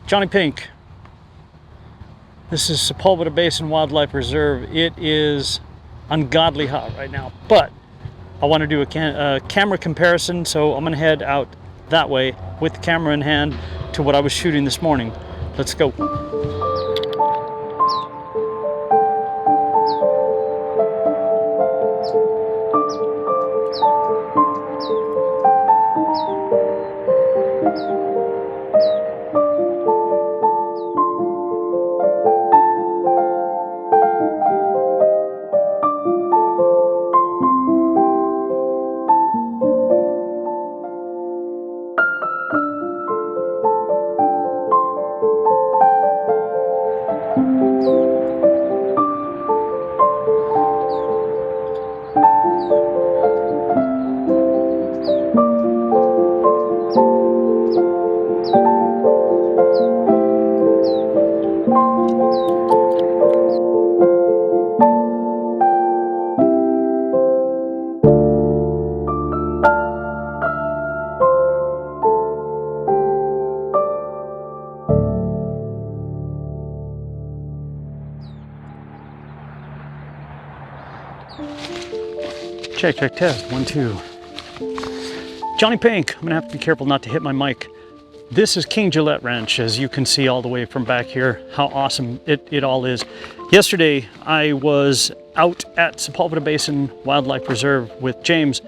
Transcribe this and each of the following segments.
JonnyPink. This is Sepulveda Basin Wildlife Reserve. It is ungodly hot right now, but I want to do a camera comparison, so I'm going to head out that way with the camera in hand to what I was shooting this morning. Let's go. Check, test, 1, 2. JonnyPink. I'm gonna have to be careful not to hit my mic. This is King Gillette Ranch, as you can see all the way from back here, how awesome it all is. Yesterday, I was out at Sepulveda Basin Wildlife Reserve with James.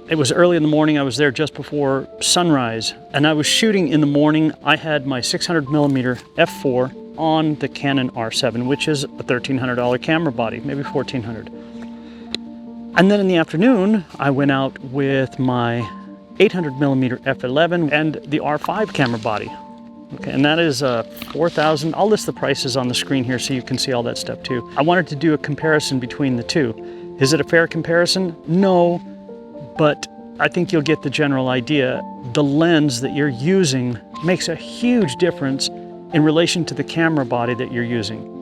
It was early in the morning. I was there just before sunrise, and I was shooting in the morning. I had my 600mm f4 on the Canon R7, which is a $1,300 camera body, maybe $1,400. And then in the afternoon, I went out with my 800mm f11 and the R5 camera body. Okay, and that is $4,000. I'll list the prices on the screen here so you can see all that stuff too. I wanted to do a comparison between the two. Is it a fair comparison? No, but I think you'll get the general idea. The lens that you're using makes a huge difference in relation to the camera body that you're using.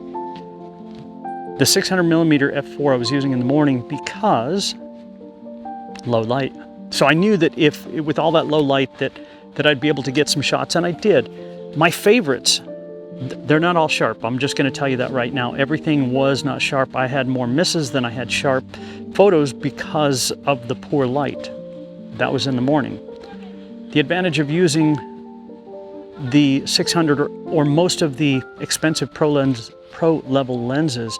The 600mm f4 I was using in the morning because low light. So I knew that if, with all that low light, that I'd be able to get some shots, and I did. My favorites, they're not all sharp. I'm just going to tell you that right now. Everything was not sharp. I had more misses than I had sharp photos because of the poor light. That was in the morning. The advantage of using the 600 or most of the expensive pro level lenses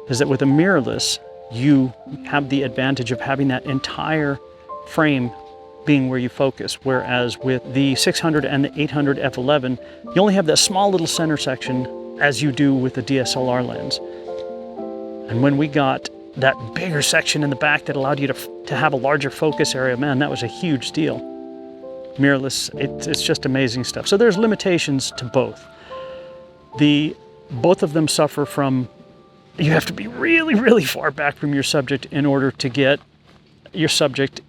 is that with a mirrorless, you have the advantage of having that entire frame being where you focus, whereas with the 600 and the 800 f11, you only have that small little center section as you do with the DSLR lens. And when we got that bigger section in the back that allowed you to have a larger focus area, man, that was a huge deal. Mirrorless, it's just amazing stuff. So there's limitations to both. Both of them suffer from, you have to be really, really far back from your subject in order to get your subject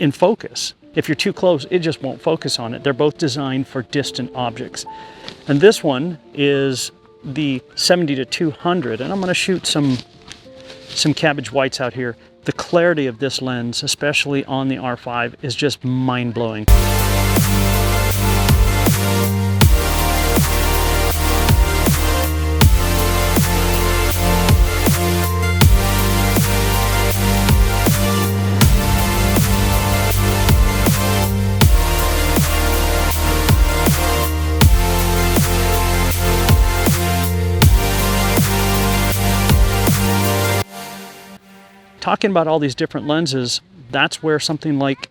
in focus. If you're too close, it just won't focus on it. They're both designed for distant objects. And this one is the 70-200, and I'm gonna shoot some cabbage whites out here. The clarity of this lens, especially on the R5, is just mind-blowing. Talking about all these different lenses, that's where something like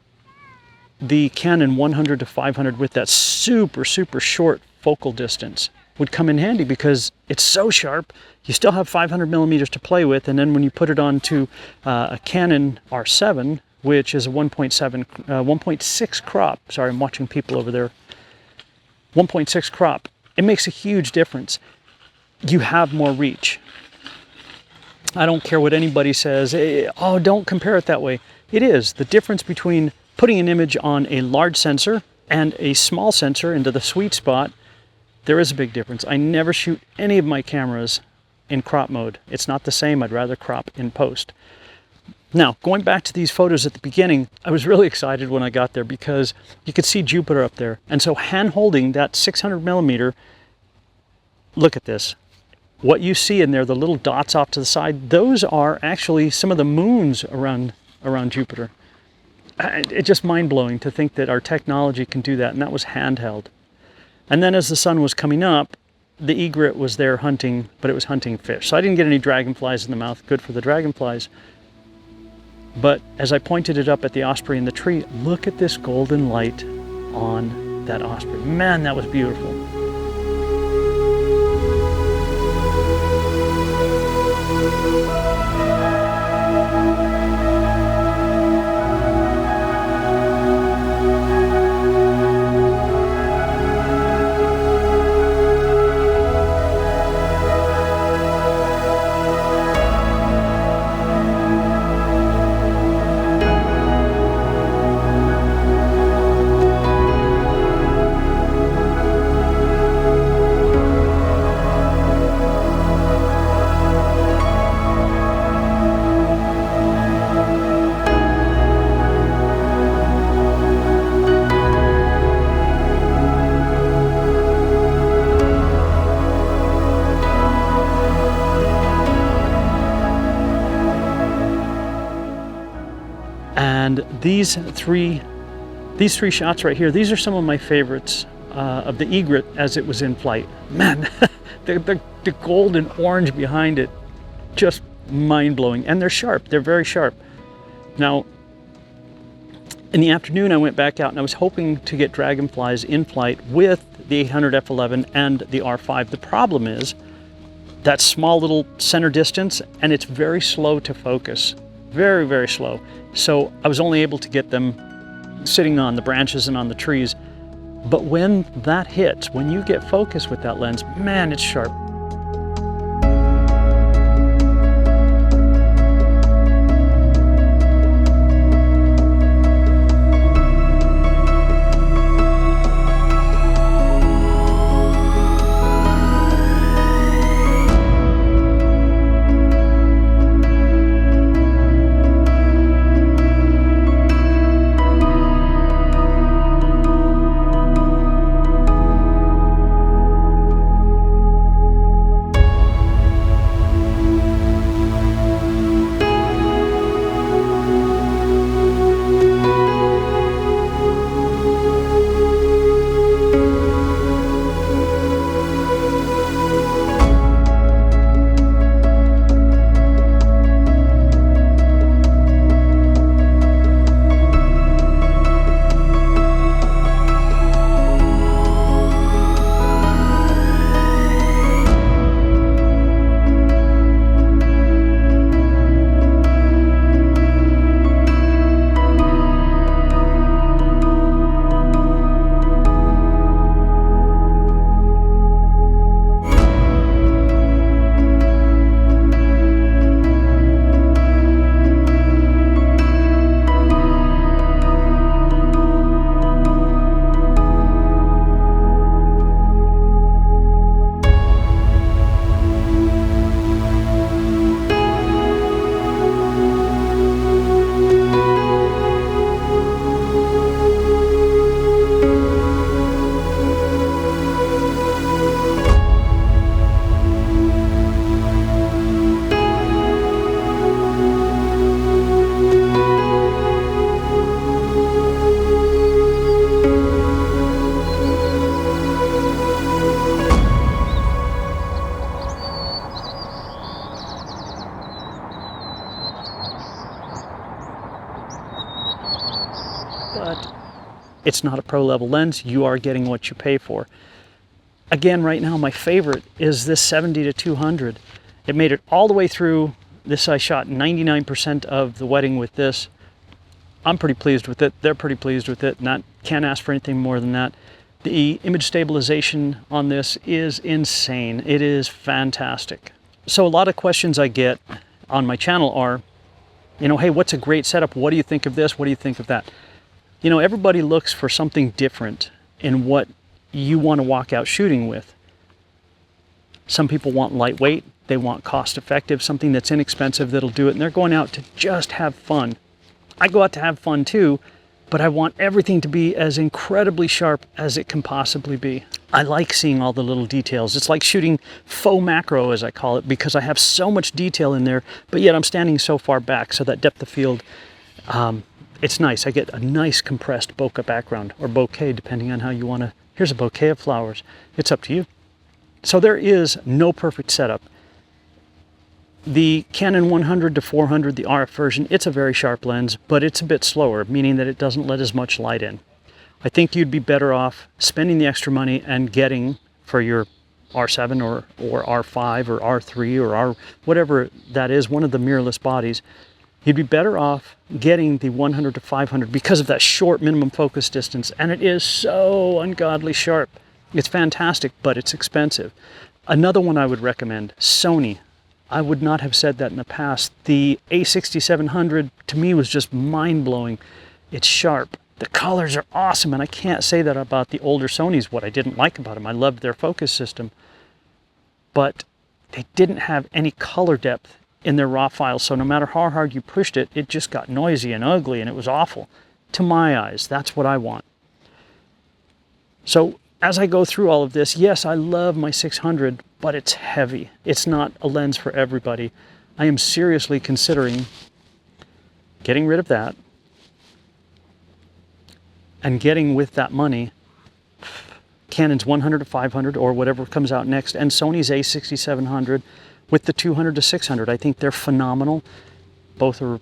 the Canon 100-500 with that super short focal distance would come in handy, because it's so sharp. You still have 500mm to play with, and then when you put it onto a Canon R7, which is a 1.6 crop. Sorry, I'm watching people over there. 1.6 crop. It makes a huge difference. You have more reach. I don't care what anybody says, oh, don't compare it that way. It is. The difference between putting an image on a large sensor and a small sensor into the sweet spot, there is a big difference. I never shoot any of my cameras in crop mode. It's not the same. I'd rather crop in post. Now, going back to these photos at the beginning, I was really excited when I got there because you could see Jupiter up there. And so hand holding that 600 millimeter, look at this. What you see in there, the little dots off to the side, those are actually some of the moons around Jupiter. It's just mind-blowing to think that our technology can do that, and that was handheld. And then as the sun was coming up, the egret was there hunting, but it was hunting fish. So I didn't get any dragonflies in the mouth, good for the dragonflies. But as I pointed it up at the osprey in the tree, look at this golden light on that osprey. Man, that was beautiful. And these three shots right here, these are some of my favorites of the egret as it was in flight. Man, the gold and orange behind it, just mind-blowing. And they're sharp, they're very sharp. Now, in the afternoon I went back out and I was hoping to get dragonflies in flight with the 800 F11 and the R5. The problem is that small little center distance, and it's very slow to focus. Very, very slow. So I was only able to get them sitting on the branches and on the trees. But when that hits, when you get focus with that lens, man, it's sharp. But it's not a pro level lens. You are getting what you pay for. Again, right now, my favorite is this 70-200. It made it all the way through. This, I shot 99% of the wedding with this. I'm pretty pleased with it. They're pretty pleased with it. Can't ask for anything more than that. The image stabilization on this is insane. It is fantastic. So a lot of questions I get on my channel are, you know, hey, what's a great setup? What do you think of this? What do you think of that? You know, everybody looks for something different in what you want to walk out shooting with. Some people want lightweight. They want cost effective, something that's inexpensive that'll do it, and they're going out to just have fun. I go out to have fun too, but I want everything to be as incredibly sharp as it can possibly be. I like seeing all the little details. It's like shooting faux macro, as I call it, because I have so much detail in there, but yet I'm standing so far back, so that depth of field, it's nice. I get a nice compressed bokeh background, or bouquet, depending on how you want to. Here's a bouquet of flowers. It's up to you. So there is no perfect setup. The Canon 100 to 400, the RF version, it's a very sharp lens, but it's a bit slower, meaning that it doesn't let as much light in. I think you'd be better off spending the extra money and getting for your R7 or R5 or R3 or R whatever that is, one of the mirrorless bodies. You'd be better off getting the 100 to 500 because of that short minimum focus distance, and it is so ungodly sharp. It's fantastic, but it's expensive. Another one I would recommend, Sony. I would not have said that in the past. The A6700 to me was just mind-blowing. It's sharp. The colors are awesome, and I can't say that about the older Sonys, what I didn't like about them. I loved their focus system, but they didn't have any color depth in their raw files, so no matter how hard you pushed it, it just got noisy and ugly, and it was awful. To my eyes, that's what I want. So as I go through all of this, yes, I love my 600, but it's heavy. It's not a lens for everybody. I am seriously considering getting rid of that and getting with that money Canon's 100 to 500 or whatever comes out next, and Sony's A6700 with the 200 to 600. I think they're phenomenal. Both are,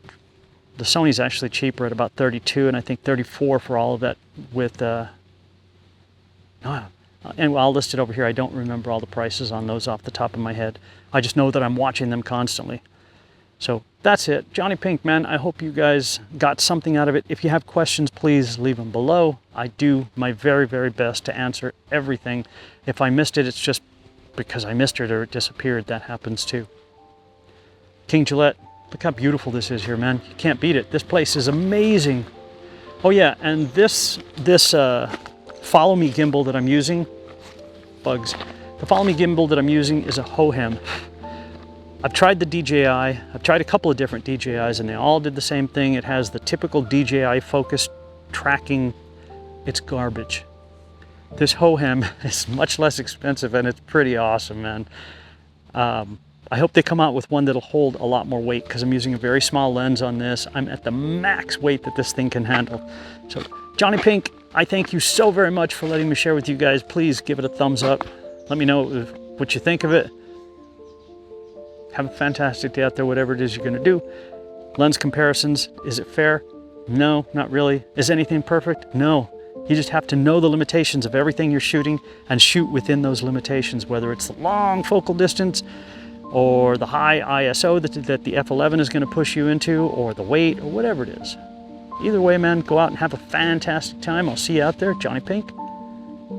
the Sony's actually cheaper at about 32, and I think 34 for all of that with and I'll list it over here. I don't remember all the prices on those off the top of my head. I just know that I'm watching them constantly. So that's it. JonnyPink, man, I hope you guys got something out of it. If you have questions, please leave them below. I do my very, very best to answer everything. If I missed it, it's just because I missed it or it disappeared. That happens too. King Gillette, look how beautiful this is here, man. You can't beat it. This place is amazing. Oh yeah, and this Follow Me gimbal that I'm using, bugs. The Follow Me gimbal that I'm using is a Hohem. I've tried the DJI, I've tried a couple of different DJIs, and they all did the same thing. It has the typical DJI focus tracking. It's garbage. This Hohem is much less expensive, and it's pretty awesome, man. I hope they come out with one that'll hold a lot more weight, because I'm using a very small lens on this. I'm at the max weight that this thing can handle. So JonnyPink, I thank you so very much for letting me share with you guys. Please give it a thumbs up. Let me know what you think of it. Have a fantastic day out there, whatever it is you're going to do. Lens comparisons, is it fair? No, not really. Is anything perfect? No. You just have to know the limitations of everything you're shooting and shoot within those limitations, whether it's the long focal distance or the high ISO that the F11 is going to push you into, or the weight, or whatever it is. Either way, man, go out and have a fantastic time. I'll see you out there. JonnyPink,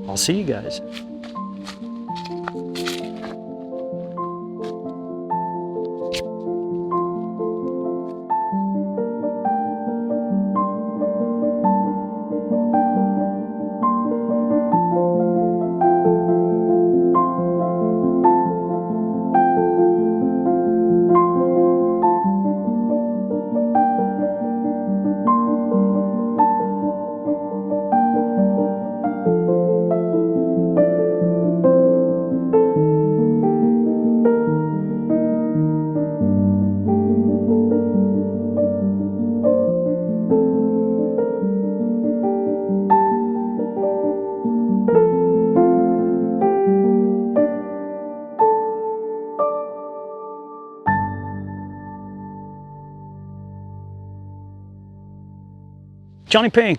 I'll see you guys. JonnyPink,